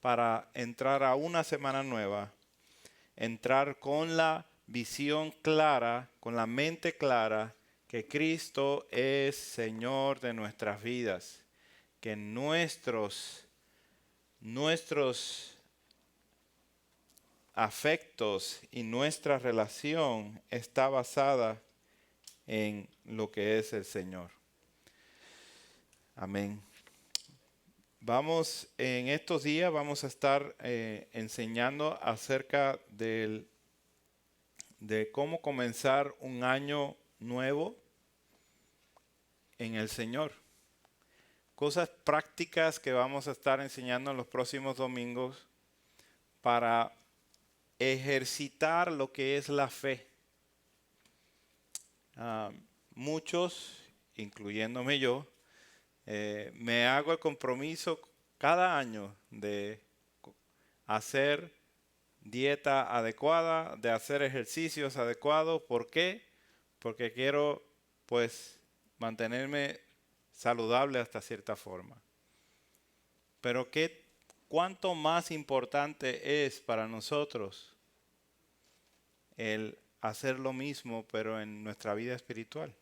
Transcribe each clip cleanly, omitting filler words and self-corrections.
para entrar a una semana nueva, entrar con la visión clara, con la mente clara, que Cristo es Señor de nuestras vidas, que nuestros afectos y nuestra relación está basada en lo que es el Señor. Amén. En estos días vamos a estar enseñando acerca de cómo comenzar un año nuevo en el Señor. Cosas prácticas que vamos a estar enseñando en los próximos domingos para ejercitar lo que es la fe. Muchos, incluyéndome yo, me hago el compromiso cada año de hacer dieta adecuada, de hacer ejercicios adecuados. ¿Por qué? Porque quiero, pues, mantenerme saludable hasta cierta forma. Pero ¿cuánto más importante es para nosotros el hacer lo mismo, pero en nuestra vida espiritual?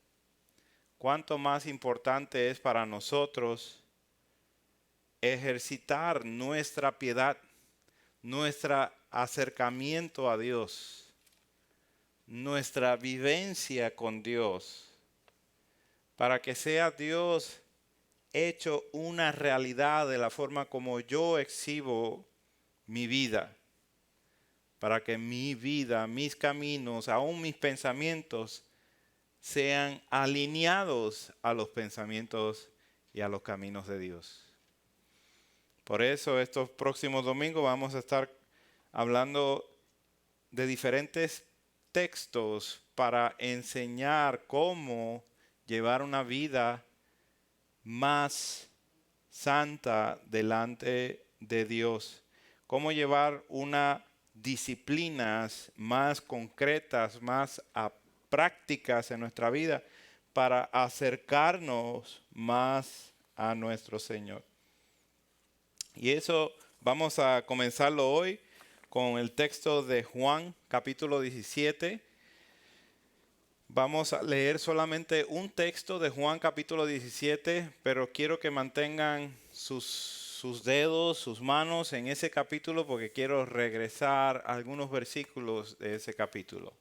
¿Cuánto más importante es para nosotros ejercitar nuestra piedad, nuestro acercamiento a Dios, nuestra vivencia con Dios, para que sea Dios hecho una realidad de la forma como yo exhibo mi vida? Para que mi vida, mis caminos, aún mis pensamientos sean alineados a los pensamientos y a los caminos de Dios. Por eso estos próximos domingos vamos a estar hablando de diferentes textos para enseñar cómo llevar una vida más santa delante de Dios. Cómo llevar unas disciplinas más concretas, más prácticas en nuestra vida para acercarnos más a nuestro Señor. Y eso vamos a comenzarlo hoy con el texto de Juan, capítulo 17. Vamos a leer solamente un texto de Juan, capítulo 17, pero quiero que mantengan sus dedos, sus manos en ese capítulo, porque quiero regresar a algunos versículos de ese capítulo.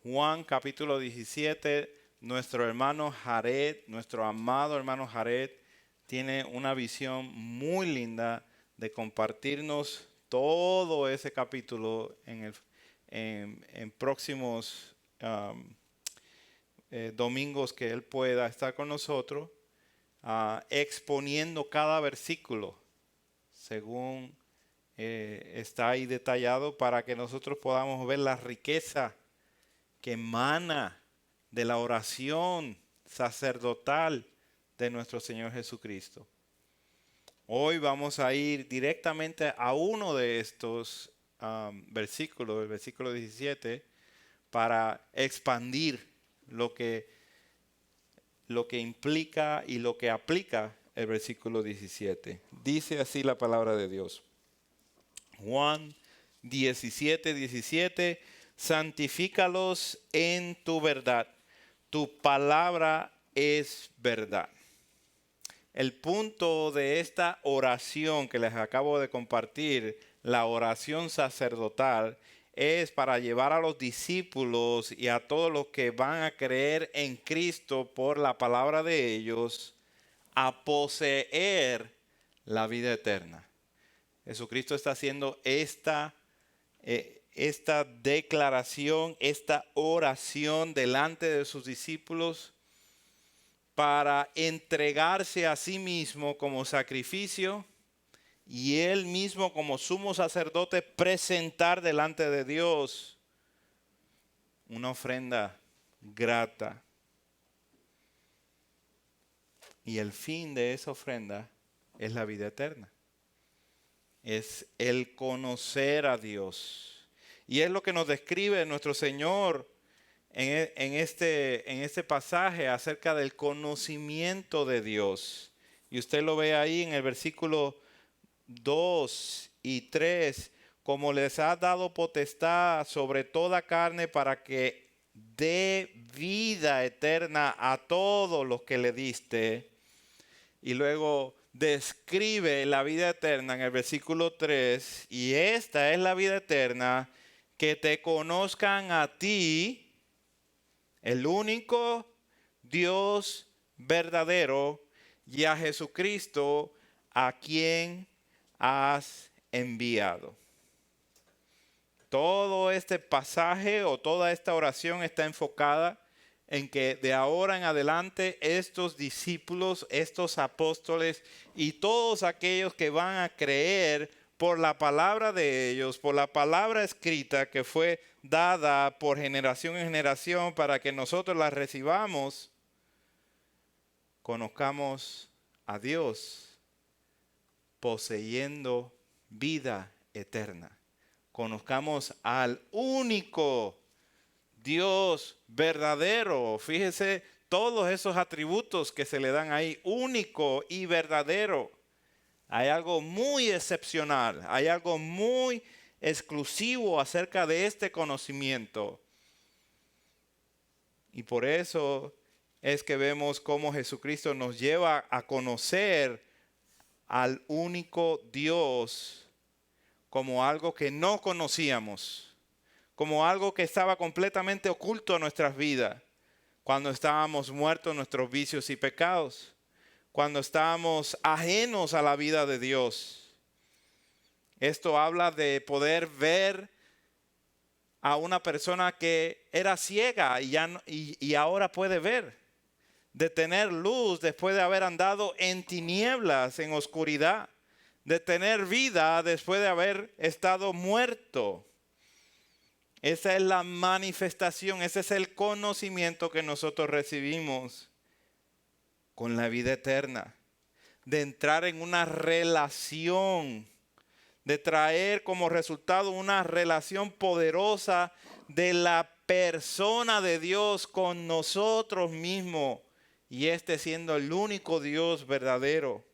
Juan, capítulo 17, nuestro hermano Jared, nuestro amado hermano Jared, tiene una visión muy linda de compartirnos todo ese capítulo en próximos domingos que él pueda estar con nosotros, exponiendo cada versículo según está ahí detallado, para que nosotros podamos ver la riqueza que emana de la oración sacerdotal de nuestro Señor Jesucristo. Hoy vamos a ir directamente a uno de estos versículos, el versículo 17, para expandir lo que implica y lo que aplica el versículo 17. Dice así la palabra de Dios. Juan 17, 17, santifícalos en tu verdad. Tu palabra es verdad. El punto de esta oración que les acabo de compartir, la oración sacerdotal, es para llevar a los discípulos y a todos los que van a creer en Cristo por la palabra de ellos a poseer la vida eterna. Jesucristo está haciendo esta declaración, esta oración delante de sus discípulos para entregarse a sí mismo como sacrificio y él mismo como sumo sacerdote presentar delante de Dios una ofrenda grata. Y el fin de esa ofrenda es la vida eterna. Es el conocer a Dios. Y es lo que nos describe nuestro Señor en este pasaje acerca del conocimiento de Dios. Y usted lo ve ahí en el versículo 2 y 3, como les has dado potestad sobre toda carne para que dé vida eterna a todos los que le diste. Y luego describe la vida eterna en el versículo 3, y esta es la vida eterna, que te conozcan a ti, el único Dios verdadero, y a Jesucristo, a quien has enviado. Todo este pasaje o toda esta oración está enfocada en que de ahora en adelante estos discípulos, estos apóstoles y todos aquellos que van a creer por la palabra de ellos, por la palabra escrita que fue dada por generación en generación para que nosotros la recibamos, conozcamos a Dios poseyendo vida eterna. Conozcamos al único Dios verdadero. Fíjese todos esos atributos que se le dan ahí, único y verdadero. Hay algo muy excepcional, hay algo muy exclusivo acerca de este conocimiento. Y por eso es que vemos cómo Jesucristo nos lleva a conocer al único Dios como algo que no conocíamos, como algo que estaba completamente oculto a nuestras vidas, cuando estábamos muertos en nuestros vicios y pecados, cuando estábamos ajenos a la vida de Dios. Esto habla de poder ver a una persona que era ciega y ahora puede ver, de tener luz después de haber andado en tinieblas, en oscuridad, de tener vida después de haber estado muerto. Esa es la manifestación, ese es el conocimiento que nosotros recibimos con la vida eterna, de entrar en una relación, de traer como resultado una relación poderosa de la persona de Dios con nosotros mismos, y este siendo el único Dios verdadero.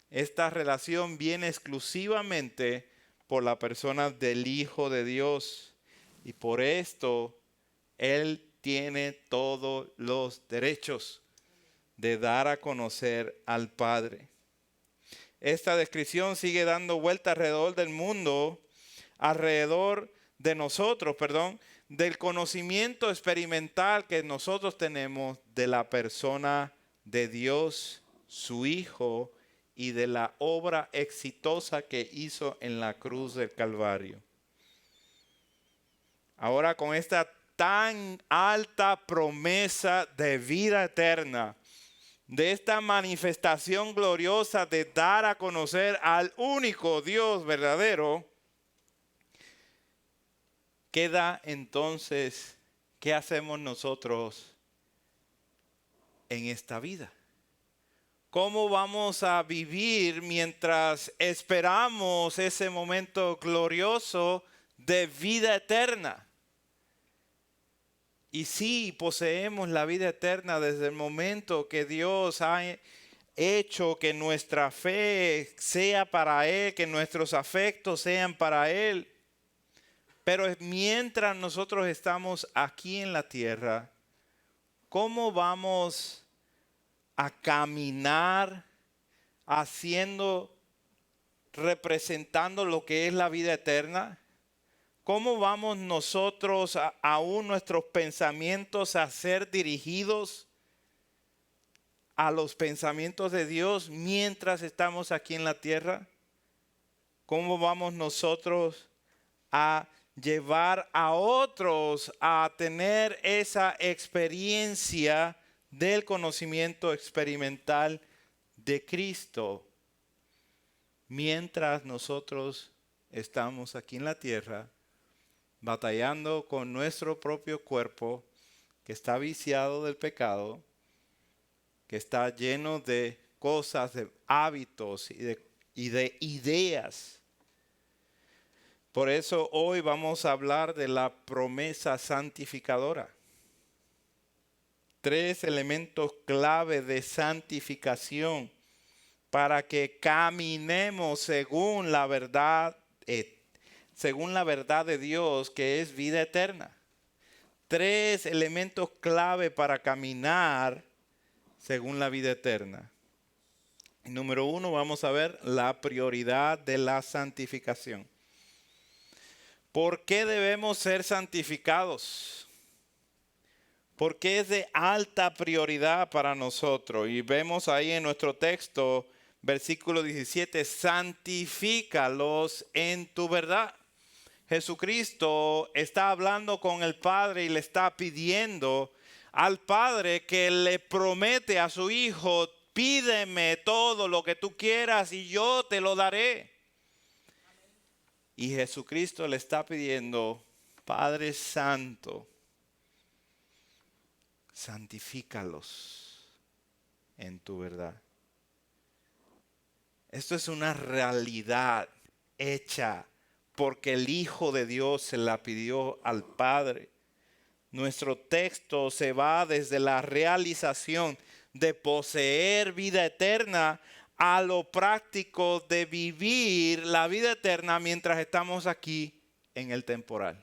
Esta relación viene exclusivamente por la persona del Hijo de Dios, y por esto Él tiene todos los derechos de dar a conocer al Padre. Esta descripción sigue dando vuelta alrededor del mundo, alrededor de nosotros, del conocimiento experimental que nosotros tenemos de la persona de Dios, su Hijo, y de la obra exitosa que hizo en la cruz del Calvario. Ahora, con esta tan alta promesa de vida eterna, de esta manifestación gloriosa de dar a conocer al único Dios verdadero, queda entonces, ¿qué hacemos nosotros en esta vida? ¿Cómo vamos a vivir mientras esperamos ese momento glorioso de vida eterna? Y sí, poseemos la vida eterna desde el momento que Dios ha hecho que nuestra fe sea para Él, que nuestros afectos sean para Él. Pero mientras nosotros estamos aquí en la tierra, ¿cómo vamos a caminar representando lo que es la vida eterna? ¿Cómo vamos nosotros aún nuestros pensamientos a ser dirigidos a los pensamientos de Dios mientras estamos aquí en la tierra? ¿Cómo vamos nosotros a llevar a otros a tener esa experiencia del conocimiento experimental de Cristo mientras nosotros estamos aquí en la tierra batallando con nuestro propio cuerpo que está viciado del pecado, que está lleno de cosas, de hábitos y de ideas? Por eso hoy vamos a hablar de la promesa santificadora. 3 elementos clave de santificación para que caminemos según la verdad de Dios, que es vida eterna. 3 elementos clave para caminar según la vida eterna. Número 1, vamos a ver la prioridad de la santificación. ¿Por qué debemos ser santificados? Porque es de alta prioridad para nosotros. Y vemos ahí en nuestro texto, versículo 17, santifícalos en tu verdad. Jesucristo está hablando con el Padre y le está pidiendo al Padre que le promete a su Hijo: pídeme todo lo que tú quieras y yo te lo daré. Y Jesucristo le está pidiendo: Padre Santo, santifícalos en tu verdad. Esto es una realidad hecha porque el Hijo de Dios se la pidió al Padre. Nuestro texto se va desde la realización de poseer vida eterna a lo práctico de vivir la vida eterna mientras estamos aquí en el temporal.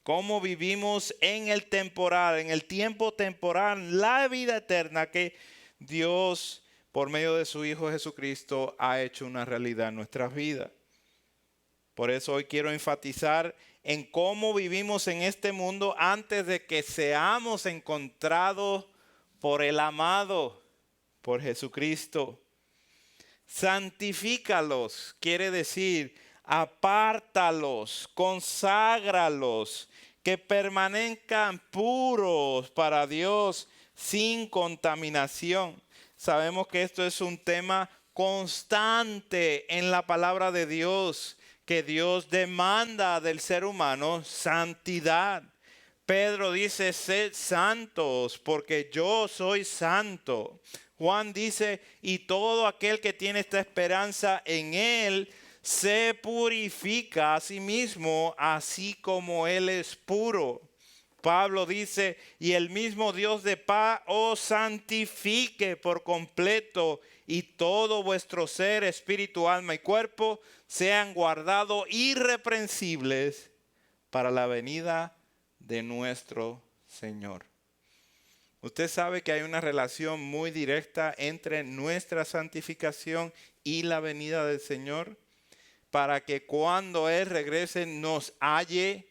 ¿Cómo vivimos en el temporal, en el tiempo temporal, la vida eterna que Dios, por medio de su Hijo Jesucristo, ha hecho una realidad en nuestras vidas? Por eso hoy quiero enfatizar en cómo vivimos en este mundo antes de que seamos encontrados por el amado, por Jesucristo. Santifícalos, quiere decir, apártalos, conságralos, que permanezcan puros para Dios sin contaminación. Sabemos que esto es un tema constante en la palabra de Dios, que Dios demanda del ser humano santidad. Pedro dice: sed santos porque yo soy santo. Juan dice: y todo aquel que tiene esta esperanza en él se purifica a sí mismo, así como él es puro. Pablo dice: y el mismo Dios de paz os santifique por completo, y todo vuestro ser, espíritu, alma y cuerpo sean guardados irreprensibles para la venida de nuestro Señor. Usted sabe que hay una relación muy directa entre nuestra santificación y la venida del Señor, para que cuando Él regrese nos halle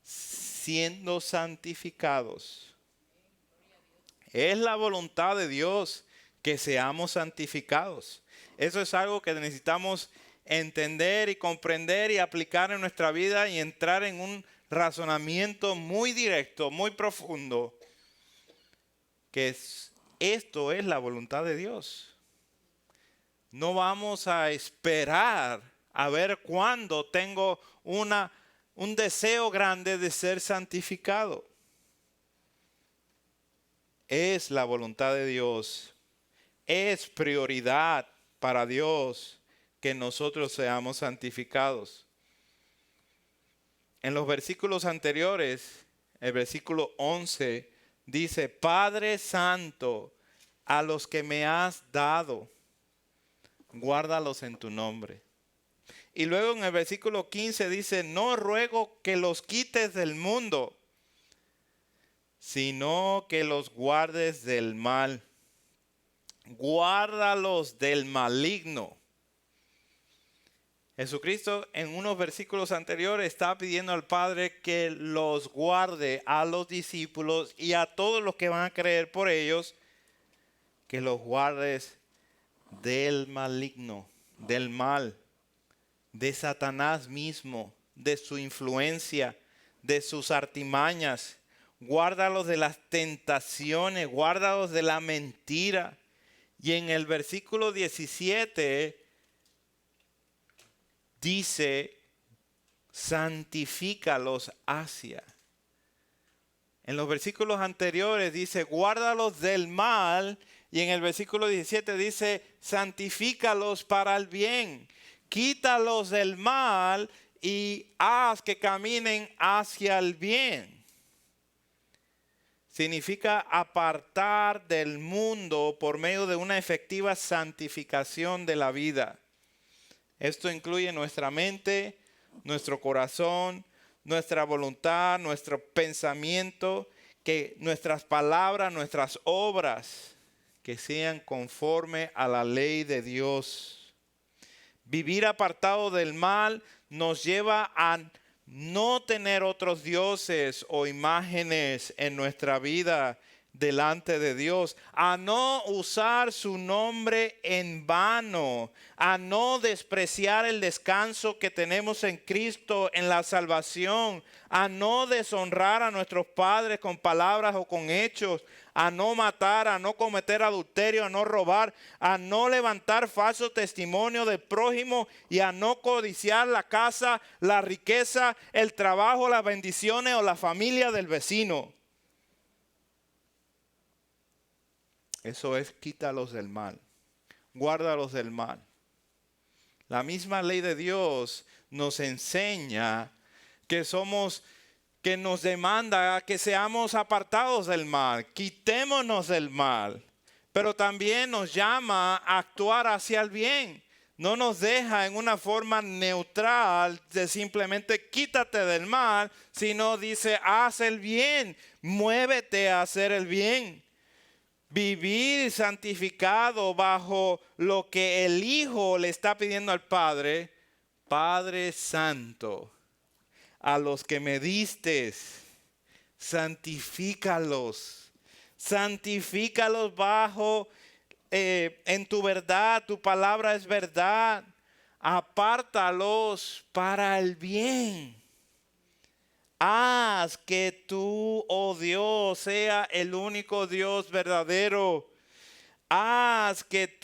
siendo santificados. Es la voluntad de Dios que seamos santificados. Eso es algo que necesitamos entender y comprender y aplicar en nuestra vida y entrar en un razonamiento muy directo, muy profundo, que esto es la voluntad de Dios. No vamos a esperar a ver cuándo tengo un deseo grande de ser santificado. Es la voluntad de Dios. Es prioridad para Dios que nosotros seamos santificados. En los versículos anteriores, el versículo 11 dice: Padre Santo, a los que me has dado, guárdalos en tu nombre. Y luego en el versículo 15 dice: no ruego que los quites del mundo, sino que los guardes del mal. Guárdalos del maligno. Jesucristo en unos versículos anteriores está pidiendo al Padre que los guarde a los discípulos y a todos los que van a creer por ellos, que los guardes del maligno, del mal, de Satanás mismo, de su influencia, de sus artimañas. Guárdalos de las tentaciones, guárdalos de la mentira. Y en el versículo 17 dice: santifícalos hacia. En los versículos anteriores dice: guárdalos del mal. Y en el versículo 17 dice: santifícalos para el bien. Quítalos del mal y haz que caminen hacia el bien. significa apartar del mundo por medio de una efectiva santificación de la vida. Esto incluye nuestra mente, nuestro corazón, nuestra voluntad, nuestro pensamiento, que nuestras palabras, nuestras obras, que sean conforme a la ley de Dios. Vivir apartado del mal nos lleva a no tener otros dioses o imágenes en nuestra vida delante de Dios, a no usar su nombre en vano, a no despreciar el descanso que tenemos en Cristo, en la salvación, a no deshonrar a nuestros padres con palabras o con hechos, a no matar, a no cometer adulterio, a no robar, a no levantar falso testimonio del prójimo y a no codiciar la casa, la riqueza, el trabajo, las bendiciones o la familia del vecino. Eso es, quítalos del mal, guárdalos del mal. La misma ley de Dios nos enseña que nos demanda que seamos apartados del mal, quitémonos del mal, pero también nos llama a actuar hacia el bien. No nos deja en una forma neutral de simplemente quítate del mal, sino dice haz el bien, muévete a hacer el bien. Vivir santificado bajo lo que el Hijo le está pidiendo al Padre. Padre Santo, a los que me diste, santifícalos. Santifícalos bajo en tu verdad. Tu palabra es verdad. Apártalos para el bien. Haz que tú, oh Dios, sea el único Dios verdadero. Haz que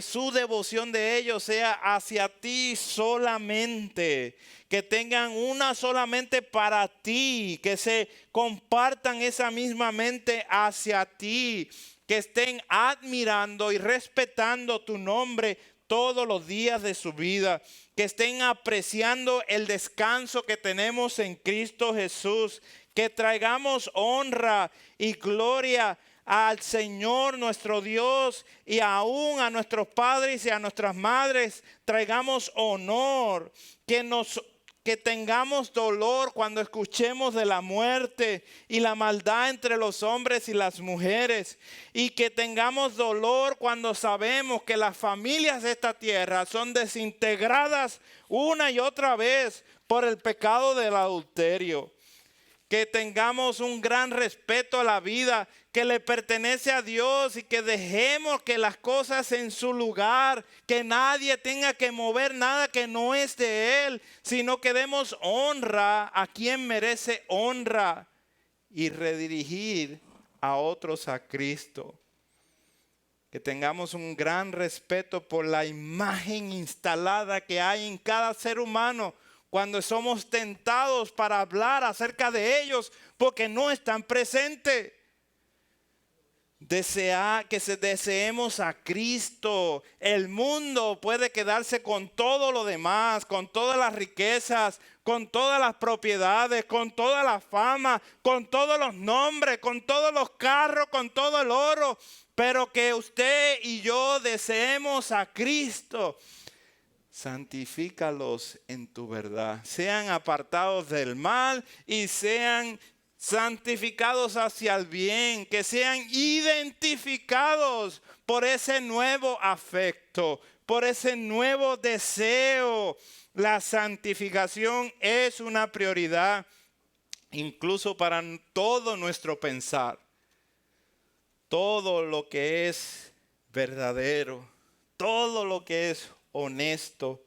su devoción de ellos sea hacia ti solamente. Que tengan una solamente para ti. Que se compartan esa misma mente hacia ti. Que estén admirando y respetando tu nombre todos los días de su vida, que estén apreciando el descanso que tenemos en Cristo Jesús, que traigamos honra y gloria al Señor nuestro Dios y aún a nuestros padres y a nuestras madres, traigamos honor, que tengamos dolor cuando escuchemos de la muerte y la maldad entre los hombres y las mujeres. Y que tengamos dolor cuando sabemos que las familias de esta tierra son desintegradas una y otra vez por el pecado del adulterio. Que tengamos un gran respeto a la vida que le pertenece a Dios y que dejemos que las cosas en su lugar, que nadie tenga que mover nada que no es de Él, sino que demos honra a quien merece honra y redirigir a otros a Cristo. Que tengamos un gran respeto por la imagen instalada que hay en cada ser humano, cuando somos tentados para hablar acerca de ellos porque no están presentes. Deseemos a Cristo. El mundo puede quedarse con todo lo demás, con todas las riquezas, con todas las propiedades, con toda la fama, con todos los nombres, con todos los carros, con todo el oro. Pero que usted y yo deseemos a Cristo. Santifícalos en tu verdad. Sean apartados del mal y sean santificados hacia el bien. Que sean identificados por ese nuevo afecto, por ese nuevo deseo. La santificación es una prioridad incluso para todo nuestro pensar. Todo lo que es verdadero, todo lo que es honesto,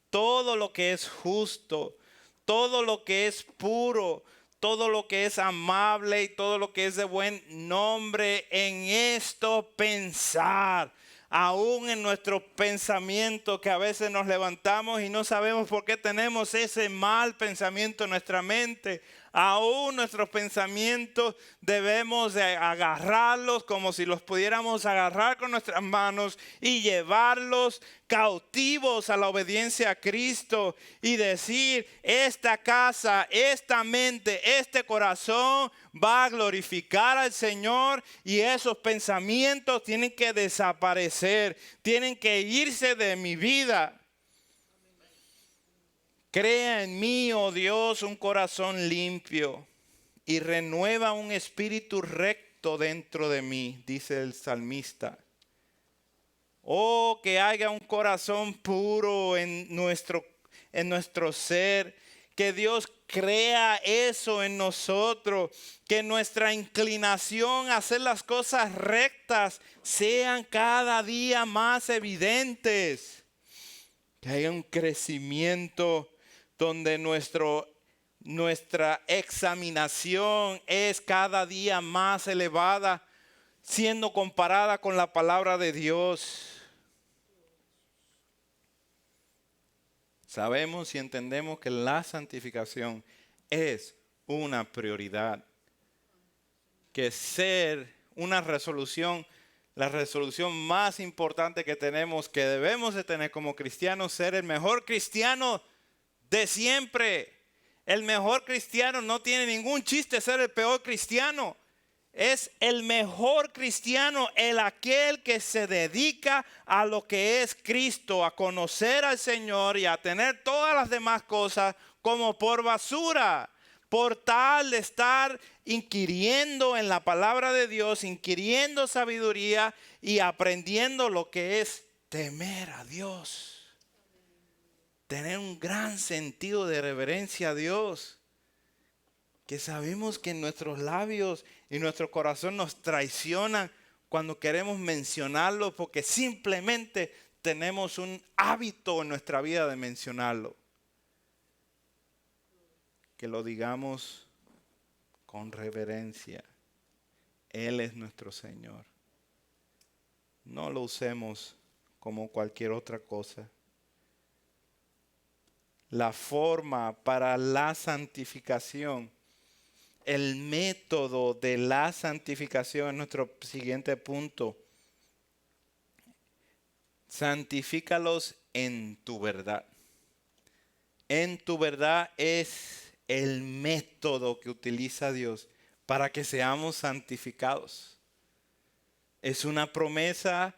todo lo que es justo, todo lo que es puro, todo lo que es amable y todo lo que es de buen nombre, en esto pensar. Aún en nuestros pensamientos que a veces nos levantamos y no sabemos por qué tenemos ese mal pensamiento en nuestra mente. Aún nuestros pensamientos debemos de agarrarlos como si los pudiéramos agarrar con nuestras manos y llevarlos cautivos a la obediencia a Cristo y decir, esta casa, esta mente, este corazón va a glorificar al Señor, y esos pensamientos tienen que desaparecer, tienen que irse de mi vida. Crea en mí, oh Dios, un corazón limpio y renueva un espíritu recto dentro de mí, dice el salmista. Oh, que haya un corazón puro en nuestro ser, que Dios crea eso en nosotros, que nuestra inclinación a hacer las cosas rectas sean cada día más evidentes, que haya un crecimiento donde nuestra examinación es cada día más elevada, siendo comparada con la palabra de Dios. Sabemos y entendemos que la santificación es una prioridad, que ser una resolución, la resolución más importante que tenemos, que debemos de tener como cristianos, ser el mejor cristiano de siempre. El mejor cristiano no tiene ningún chiste ser el peor cristiano. Es el mejor cristiano, aquel que se dedica a lo que es Cristo, a conocer al Señor y a tener todas las demás cosas como por basura, por tal de estar inquiriendo en la palabra de Dios, inquiriendo sabiduría y aprendiendo lo que es temer a Dios. Tener un gran sentido de reverencia a Dios. Que sabemos que nuestros labios y nuestro corazón nos traicionan cuando queremos mencionarlo, porque simplemente tenemos un hábito en nuestra vida de mencionarlo. Que lo digamos con reverencia. Él es nuestro Señor. No lo usemos como cualquier otra cosa. La forma para la santificación, el método de la santificación es nuestro siguiente punto. Santifícalos en tu verdad. En tu verdad es el método que utiliza Dios para que seamos santificados. Es una promesa,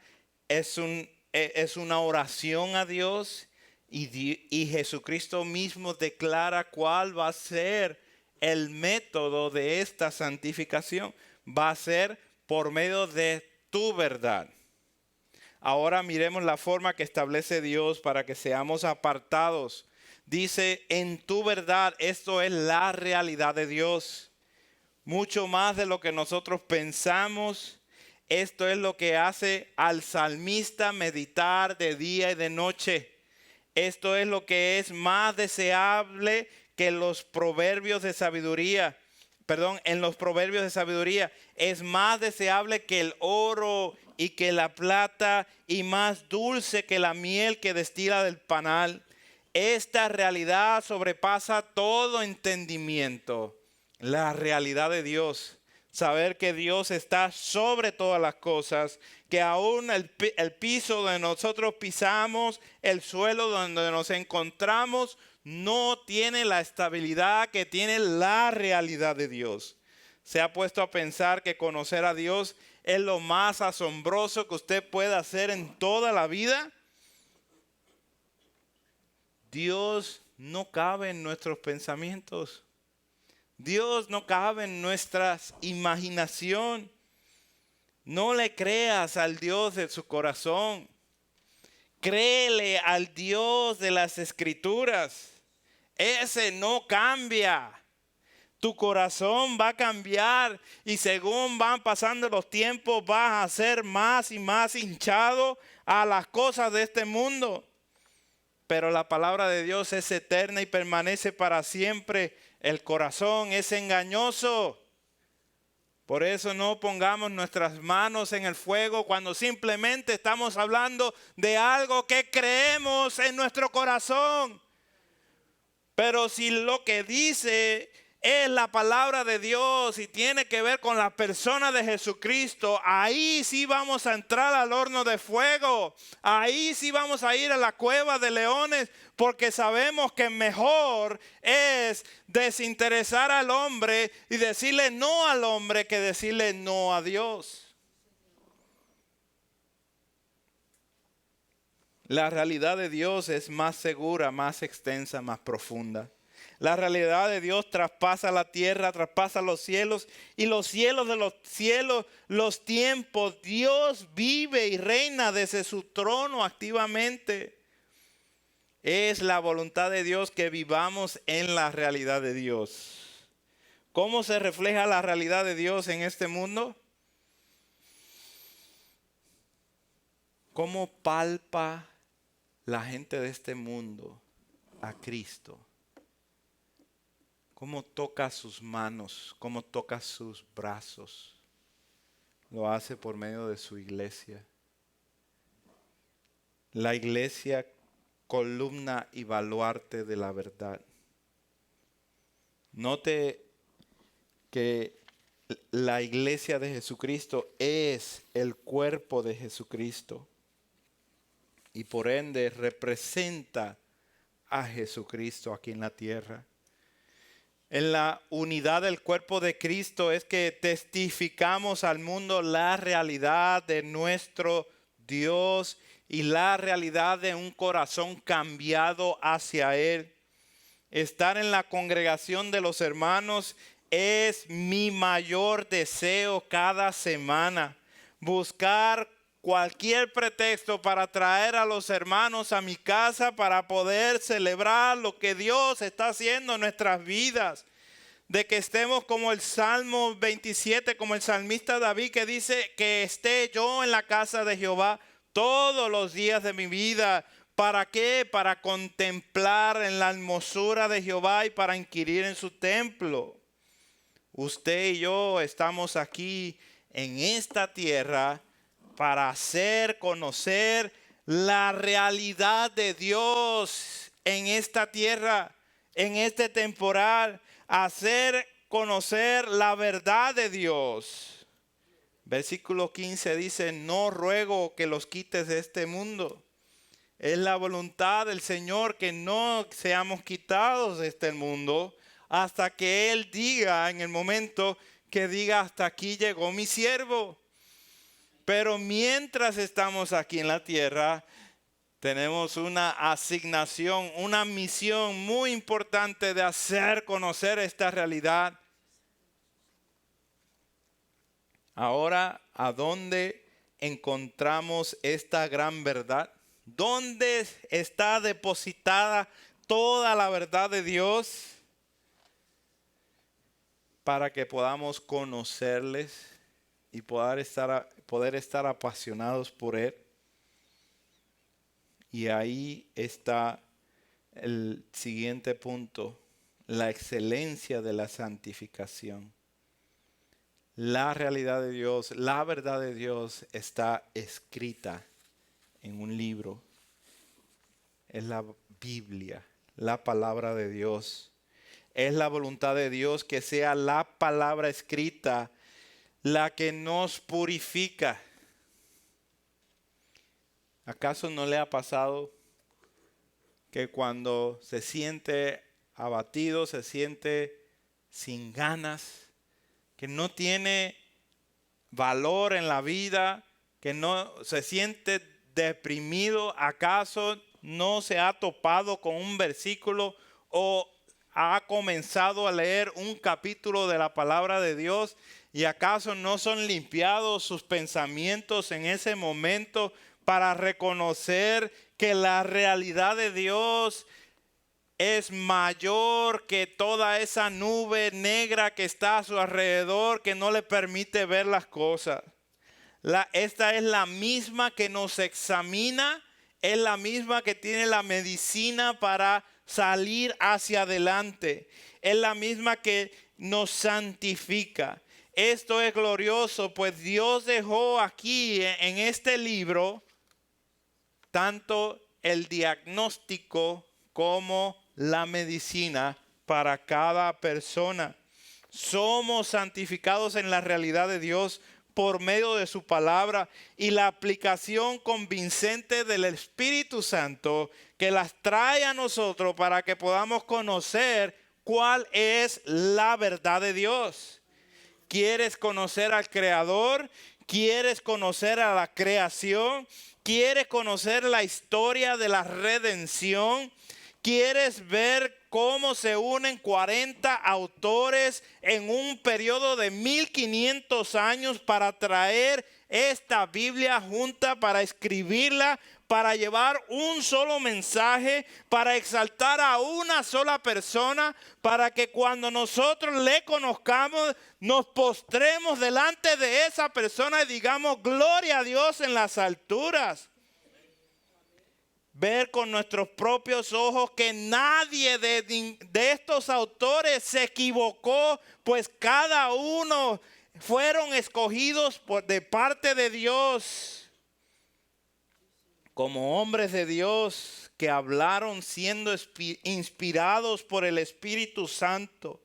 es una oración a Dios, y Jesucristo mismo declara cuál va a ser el método de esta santificación. Va a ser por medio de tu verdad. Ahora miremos la forma que establece Dios para que seamos apartados. Dice, en tu verdad, esto es la realidad de Dios. Mucho más de lo que nosotros pensamos. Esto es lo que hace al salmista meditar de día y de noche. Esto es lo que es más deseable que los proverbios de sabiduría. En los proverbios de sabiduría. Es más deseable que el oro y que la plata, y más dulce que la miel que destila del panal. Esta realidad sobrepasa todo entendimiento. La realidad de Dios. Saber que Dios está sobre todas las cosas, que aún el piso donde nosotros pisamos, el suelo donde nos encontramos, no tiene la estabilidad que tiene la realidad de Dios. ¿Se ha puesto a pensar que conocer a Dios es lo más asombroso que usted pueda hacer en toda la vida? Dios no cabe en nuestros pensamientos. Dios no cabe en nuestra imaginación. No le creas al Dios de su corazón. Créele al Dios de las Escrituras. Ese no cambia. Tu corazón va a cambiar, y según van pasando los tiempos vas a ser más y más hinchado a las cosas de este mundo. Pero la palabra de Dios es eterna y permanece para siempre. El corazón es engañoso. Por eso no pongamos nuestras manos en el fuego cuando simplemente estamos hablando de algo que creemos en nuestro corazón. Pero si lo que dice es la palabra de Dios y tiene que ver con la persona de Jesucristo, ahí sí vamos a entrar al horno de fuego. Ahí sí vamos a ir a la cueva de leones, porque sabemos que mejor es desinteresar al hombre y decirle no al hombre que decirle no a Dios. La realidad de Dios es más segura, más extensa, más profunda. La realidad de Dios traspasa la tierra, traspasa los cielos y los cielos de los cielos, los tiempos. Dios vive y reina desde su trono activamente. Es la voluntad de Dios que vivamos en la realidad de Dios. ¿Cómo se refleja la realidad de Dios en este mundo? ¿Cómo palpa la gente de este mundo a Cristo? ¿Cómo toca sus manos? ¿Cómo toca sus brazos? Lo hace por medio de su iglesia. La iglesia, columna y baluarte de la verdad. Note que la iglesia de Jesucristo es el cuerpo de Jesucristo. Y por ende representa a Jesucristo aquí en la tierra. En la unidad del cuerpo de Cristo es que testificamos al mundo la realidad de nuestro Dios y la realidad de un corazón cambiado hacia Él. Estar en la congregación de los hermanos es mi mayor deseo cada semana. Buscar cualquier pretexto para traer a los hermanos a mi casa para poder celebrar lo que Dios está haciendo en nuestras vidas. De que estemos como el Salmo 27, como el salmista David que dice que esté yo en la casa de Jehová todos los días de mi vida. ¿Para qué? Para contemplar en la hermosura de Jehová y para inquirir en su templo. Usted y yo estamos aquí en esta tierra para hacer conocer la realidad de Dios en esta tierra, en este temporal, hacer conocer la verdad de Dios. Versículo 15 dice, no ruego que los quites de este mundo. Es la voluntad del Señor que no seamos quitados de este mundo hasta que Él diga, en el momento que diga, hasta aquí llegó mi siervo. Pero mientras estamos aquí en la tierra, tenemos una asignación, una misión muy importante de hacer conocer esta realidad. Ahora, ¿a dónde encontramos esta gran verdad? ¿Dónde está depositada toda la verdad de Dios? Para que podamos conocerles y poder estar apasionados por Él. Y ahí está el siguiente punto, la excelencia de la santificación. La realidad de Dios, la verdad de Dios está escrita en un libro. Es la Biblia, la palabra de Dios. Es la voluntad de Dios que sea la palabra escrita la que nos purifica. ¿Acaso no le ha pasado que cuando se siente abatido, se siente sin ganas, que no tiene valor en la vida, que no se siente deprimido? ¿Acaso no se ha topado con un versículo o ha comenzado a leer un capítulo de la palabra de Dios y acaso no son limpiados sus pensamientos en ese momento para reconocer que la realidad de Dios es mayor que toda esa nube negra que está a su alrededor, que no le permite ver las cosas? Esta es la misma que nos examina, es la misma que tiene la medicina para salir hacia adelante, es la misma que nos santifica. Esto es glorioso, pues Dios dejó aquí en este libro tanto el diagnóstico como la medicina para cada persona. Somos santificados en la realidad de Dios por medio de su palabra y la aplicación convincente del Espíritu Santo que las trae a nosotros para que podamos conocer cuál es la verdad de Dios. ¿Quieres conocer al Creador? ¿Quieres conocer a la creación? ¿Quieres conocer la historia de la redención? ¿Quieres ver cómo se unen 40 autores en un periodo de 1500 años para traer esta Biblia junta, para escribirla, para llevar un solo mensaje, para exaltar a una sola persona, para que cuando nosotros le conozcamos, nos postremos delante de esa persona y digamos gloria a Dios en las alturas? Ver con nuestros propios ojos que nadie de estos autores se equivocó, pues cada uno fueron escogidos de parte de Dios como hombres de Dios que hablaron siendo inspirados por el Espíritu Santo.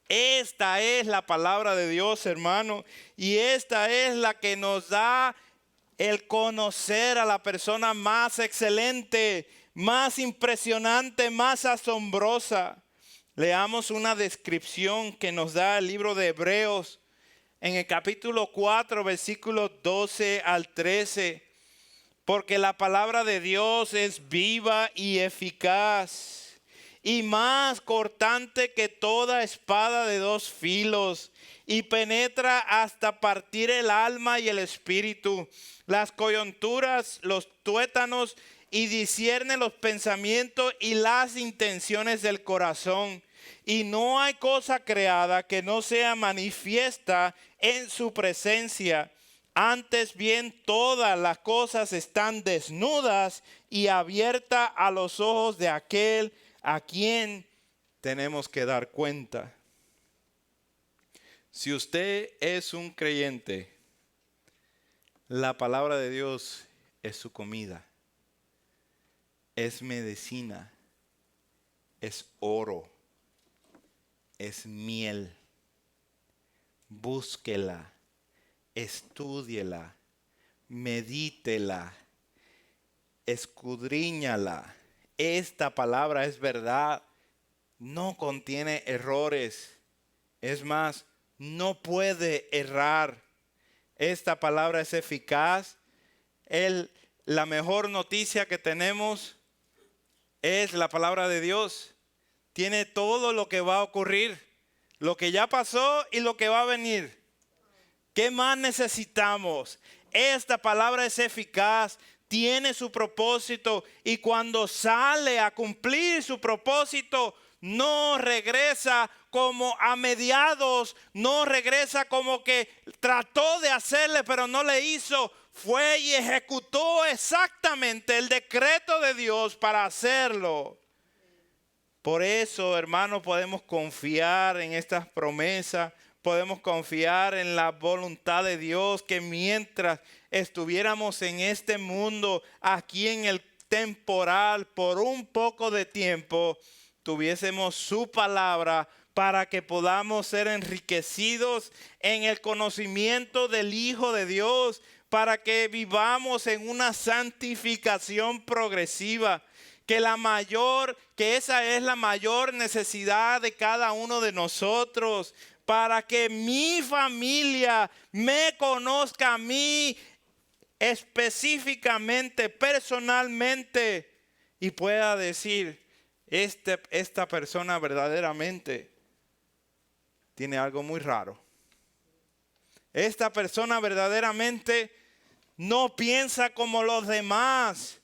Esta es la palabra de Dios, hermano, y esta es la que nos da el conocer a la persona más excelente, más impresionante, más asombrosa. Leamos una descripción que nos da el libro de Hebreos en el capítulo 4, versículos 12 al 13. Porque la palabra de Dios es viva y eficaz y más cortante que toda espada de dos filos, y penetra hasta partir el alma y el espíritu, las coyunturas, los tuétanos, y discierne los pensamientos y las intenciones del corazón. Y no hay cosa creada que no sea manifiesta en su presencia. Antes bien, todas las cosas están desnudas y abiertas a los ojos de aquel a quien tenemos que dar cuenta. Si usted es un creyente, la palabra de Dios es su comida, es medicina, es oro, es miel. Búsquela, estúdiela, medítela, escudriñala. Esta palabra es verdad, no contiene errores. Es más, no puede errar. Esta palabra es eficaz. La mejor noticia que tenemos es la palabra de Dios. Tiene todo lo que va a ocurrir, lo que ya pasó y lo que va a venir. ¿Qué más necesitamos? Esta palabra es eficaz, tiene su propósito, y cuando sale a cumplir su propósito, no regresa como a mediados, no regresa como que trató de hacerle pero no le hizo. Fue y ejecutó exactamente el decreto de Dios para hacerlo. Por eso, hermanos, podemos confiar en estas promesas, podemos confiar en la voluntad de Dios, que mientras estuviéramos en este mundo, aquí en el temporal, por un poco de tiempo, tuviésemos su palabra para que podamos ser enriquecidos en el conocimiento del Hijo de Dios, para que vivamos en una santificación progresiva, que esa es la mayor necesidad de cada uno de nosotros, para que mi familia me conozca a mí específicamente, personalmente, y pueda decir, esta persona verdaderamente tiene algo muy raro. Esta persona verdaderamente no piensa como los demás.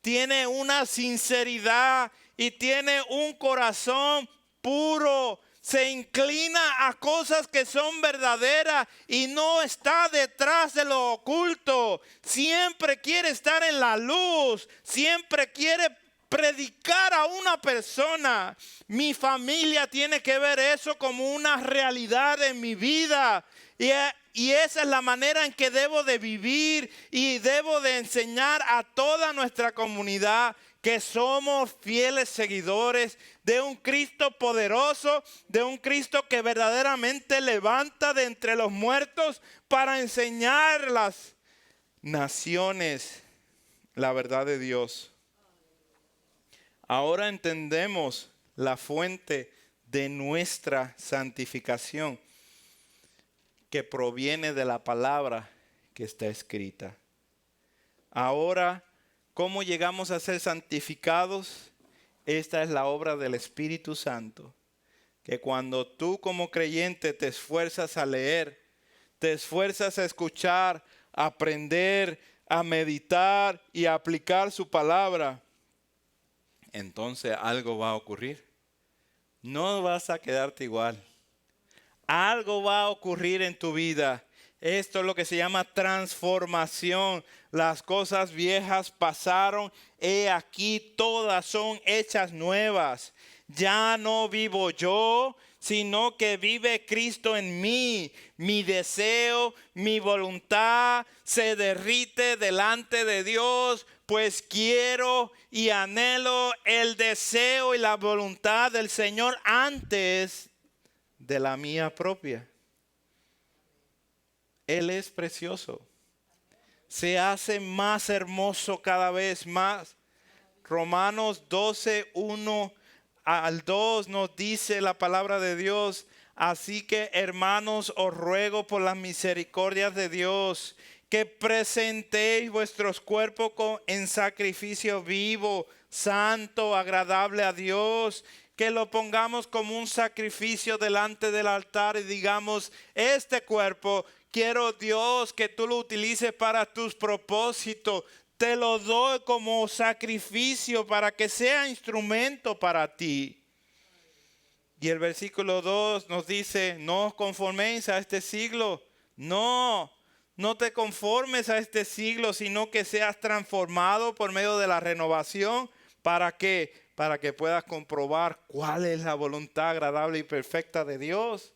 Tiene una sinceridad y tiene un corazón puro. Se inclina a cosas que son verdaderas y no está detrás de lo oculto. Siempre quiere estar en la luz. Siempre quiere predicar a una persona. Mi familia tiene que ver eso como una realidad en mi vida. Y Y esa es la manera en que debo de vivir y debo de enseñar a toda nuestra comunidad que somos fieles seguidores de un Cristo poderoso, de un Cristo que verdaderamente levanta de entre los muertos para enseñar a las naciones la verdad de Dios. Ahora entendemos la fuente de nuestra santificación, que proviene de la palabra que está escrita. Ahora, ¿cómo llegamos a ser santificados? Esta es la obra del Espíritu Santo, que cuando tú como creyente te esfuerzas a leer, te esfuerzas a escuchar, a aprender, a meditar y a aplicar su palabra, entonces algo va a ocurrir. No vas a quedarte igual. Algo va a ocurrir en tu vida. Esto es lo que se llama transformación. Las cosas viejas pasaron. He aquí todas son hechas nuevas. Ya no vivo yo, sino que vive Cristo en mí. Mi deseo, mi voluntad se derrite delante de Dios, pues quiero y anhelo el deseo y la voluntad del Señor antes de la mía propia. Él es precioso. Se hace más hermoso cada vez más. Romanos 12, 1 al 2 nos dice la palabra de Dios. Así que, hermanos, os ruego por las misericordias de Dios que presentéis vuestros cuerpos en sacrificio vivo, santo, agradable a Dios, que lo pongamos como un sacrificio delante del altar y digamos, este cuerpo quiero, Dios, que tú lo utilices para tus propósitos. Te lo doy como sacrificio para que sea instrumento para ti. Y el versículo 2 nos dice, no os conforméis a este siglo. No te conformes a este siglo, sino que seas transformado por medio de la renovación. ¿Para qué? Para que puedas comprobar cuál es la voluntad agradable y perfecta de Dios.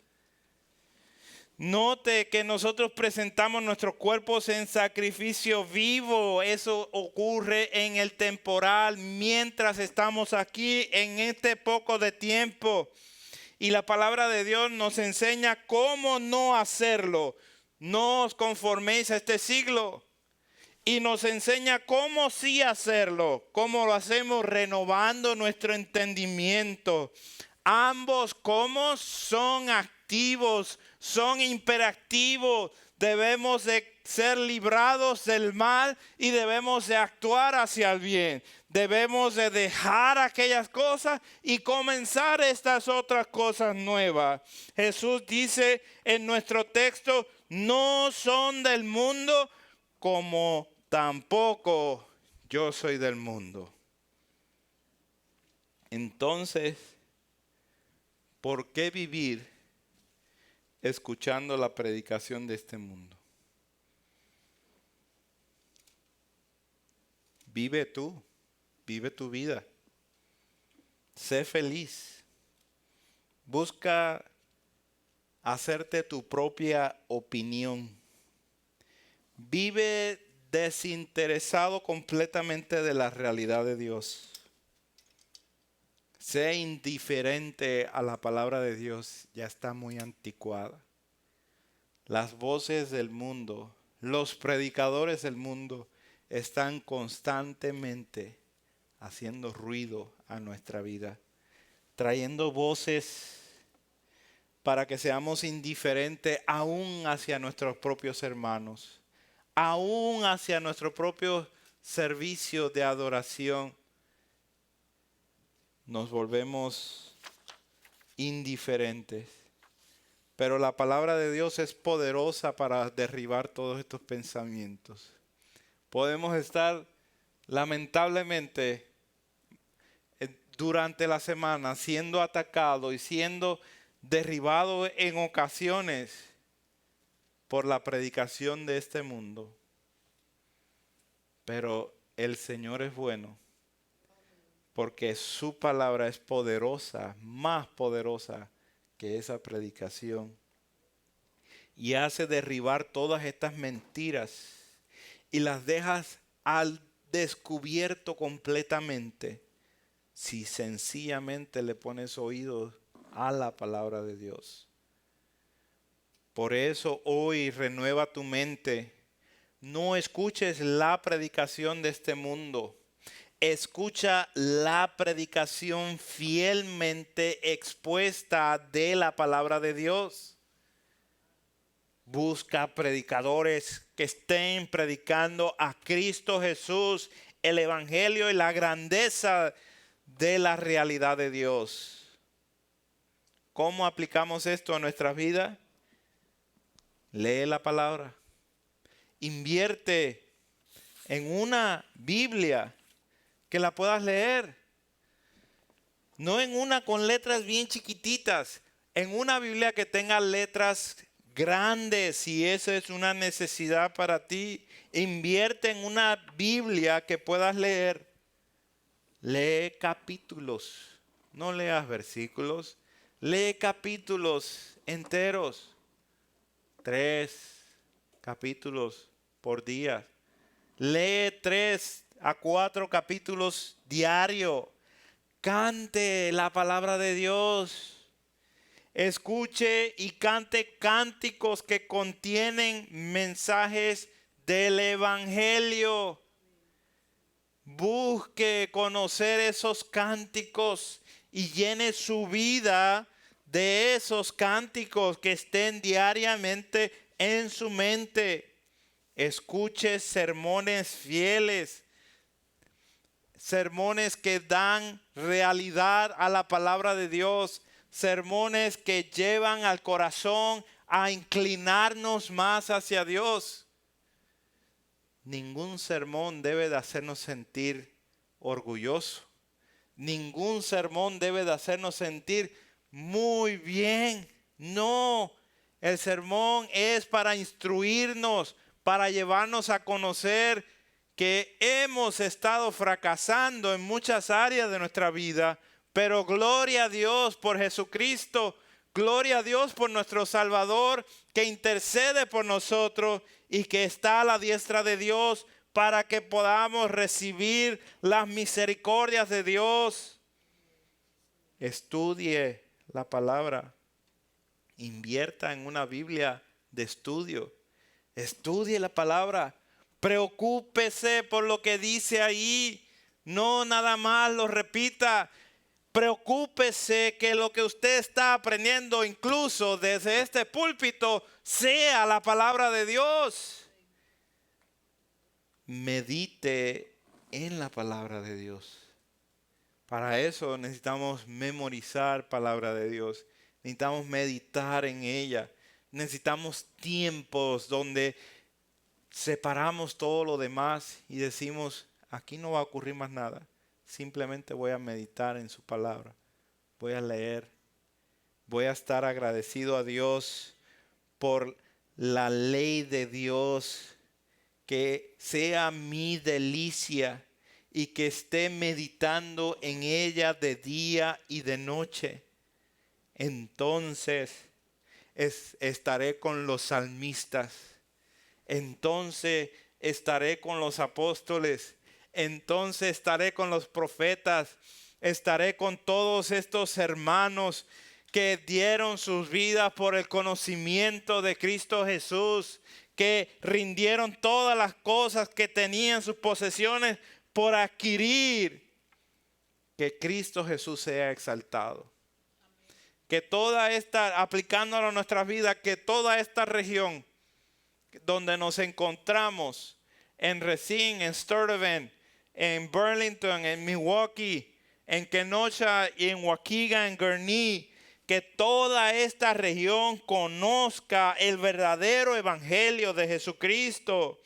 Note que nosotros presentamos nuestros cuerpos en sacrificio vivo. Eso ocurre en el temporal mientras estamos aquí en este poco de tiempo. Y la palabra de Dios nos enseña cómo no hacerlo. No os conforméis a este siglo. Y nos enseña cómo sí hacerlo. Cómo lo hacemos renovando nuestro entendimiento. Ambos cómo son activos, son imperativos. Debemos de ser librados del mal y debemos de actuar hacia el bien. Debemos de dejar aquellas cosas y comenzar estas otras cosas nuevas. Jesús dice en nuestro texto, no son del mundo como tampoco yo soy del mundo. Entonces, ¿por qué vivir escuchando la predicación de este mundo? Vive tú, vive tu vida. Sé feliz. Busca hacerte tu propia opinión. Vive desinteresado completamente de la realidad de Dios. Sé indiferente a la palabra de Dios, ya está muy anticuada. Las voces del mundo, los predicadores del mundo están constantemente haciendo ruido a nuestra vida, trayendo voces para que seamos indiferentes aún hacia nuestros propios hermanos, aún hacia nuestro propio servicio de adoración. Nos volvemos indiferentes. Pero la palabra de Dios es poderosa para derribar todos estos pensamientos. Podemos estar lamentablemente durante la semana siendo atacados y siendo derribados en ocasiones por la predicación de este mundo. Pero el Señor es bueno. Porque su palabra es poderosa, más poderosa que esa predicación. y hace derribar todas estas mentiras y las dejas al descubierto completamente si sencillamente le pones oídos a la palabra de Dios. Por eso hoy renueva tu mente. No escuches la predicación de este mundo. Escucha la predicación fielmente expuesta de la palabra de Dios. Busca predicadores que estén predicando a Cristo Jesús, el Evangelio y la grandeza de la realidad de Dios. ¿Cómo aplicamos esto a nuestra vida? Lee la palabra. Invierte en una Biblia que la puedas leer. No en una con letras bien chiquititas. En una Biblia que tenga letras grandes, si esa es una necesidad para ti. Invierte en una Biblia que puedas leer. Lee capítulos. No leas versículos. Lee capítulos enteros. 3 capítulos por día. Lee 3 a 4 capítulos diario. Cante la palabra de Dios. Escuche y cante cánticos que contienen mensajes del Evangelio. Busque conocer esos cánticos y llene su vida de esos cánticos que estén diariamente en su mente. Escuche sermones fieles, sermones que dan realidad a la palabra de Dios, sermones que llevan al corazón a inclinarnos más hacia Dios. Ningún sermón debe de hacernos sentir orgullosos. Ningún sermón debe de hacernos sentir muy bien. No, el sermón es para instruirnos, para llevarnos a conocer que hemos estado fracasando en muchas áreas de nuestra vida, pero gloria a Dios por Jesucristo, gloria a Dios por nuestro Salvador que intercede por nosotros y que está a la diestra de Dios para que podamos recibir las misericordias de Dios. Estudie la palabra. Invierta en una Biblia de estudio. Estudie la palabra. Preocúpese por lo que dice ahí. No nada más lo repita. Preocúpese que lo que usted está aprendiendo, incluso desde este púlpito, sea la palabra de Dios. Medite en la palabra de Dios. Para eso necesitamos memorizar palabra de Dios. Necesitamos meditar en ella. Necesitamos tiempos donde separamos todo lo demás y decimos, aquí no va a ocurrir más nada. Simplemente voy a meditar en su palabra. Voy a leer. Voy a estar agradecido a Dios por la ley de Dios. Que sea mi delicia y que esté meditando en ella de día y de noche. Entonces estaré con los salmistas. Entonces estaré con los apóstoles. Entonces estaré con los profetas. Estaré con todos estos hermanos que dieron sus vidas por el conocimiento de Cristo Jesús, que rindieron todas las cosas que tenían sus posesiones por adquirir que Cristo Jesús sea exaltado. Que toda esta, aplicándolo a nuestras vidas, que toda esta región donde nos encontramos, en Racine, en Sturtevant, en Burlington, en Milwaukee, en Kenosha y en Waukegan, en Gurnee, que toda esta región conozca el verdadero evangelio de Jesucristo.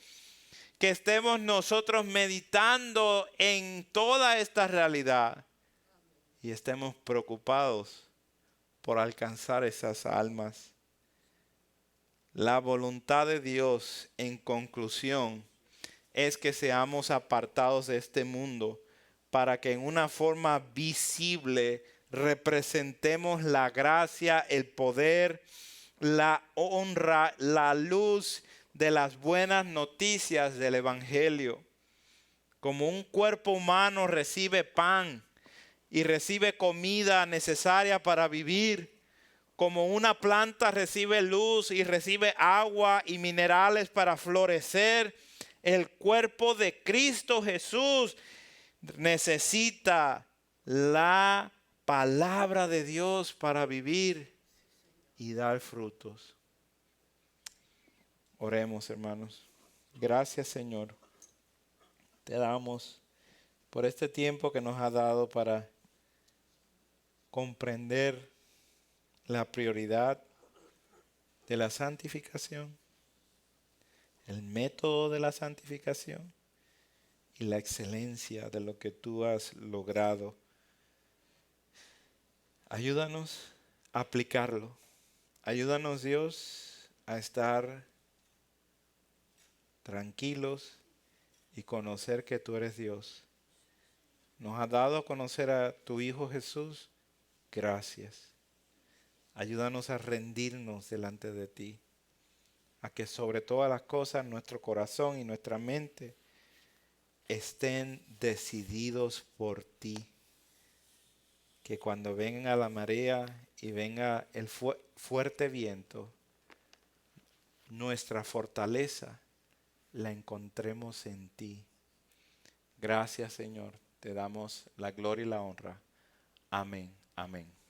Que estemos nosotros meditando en toda esta realidad y estemos preocupados por alcanzar esas almas. La voluntad de Dios, en conclusión, es que seamos apartados de este mundo para que en una forma visible representemos la gracia, el poder, la honra, la luz de las buenas noticias del Evangelio. Como un cuerpo humano recibe pan y recibe comida necesaria para vivir, como una planta recibe luz y recibe agua y minerales para florecer, el cuerpo de Cristo Jesús necesita la palabra de Dios para vivir y dar frutos. Oremos, hermanos. Gracias, Señor. Te damos por este tiempo que nos ha dado para comprender la prioridad de la santificación, el método de la santificación y la excelencia de lo que tú has logrado. Ayúdanos a aplicarlo. Ayúdanos, Dios, a estar tranquilos y conocer que tú eres Dios. Nos has dado a conocer a tu Hijo Jesús. Gracias. Ayúdanos a rendirnos delante de ti, a que sobre todas las cosas nuestro corazón y nuestra mente estén decididos por ti. Que cuando venga la marea y venga el fuerte viento, nuestra fortaleza la encontremos en ti. Gracias, Señor. Te damos la gloria y la honra. Amén. Amén.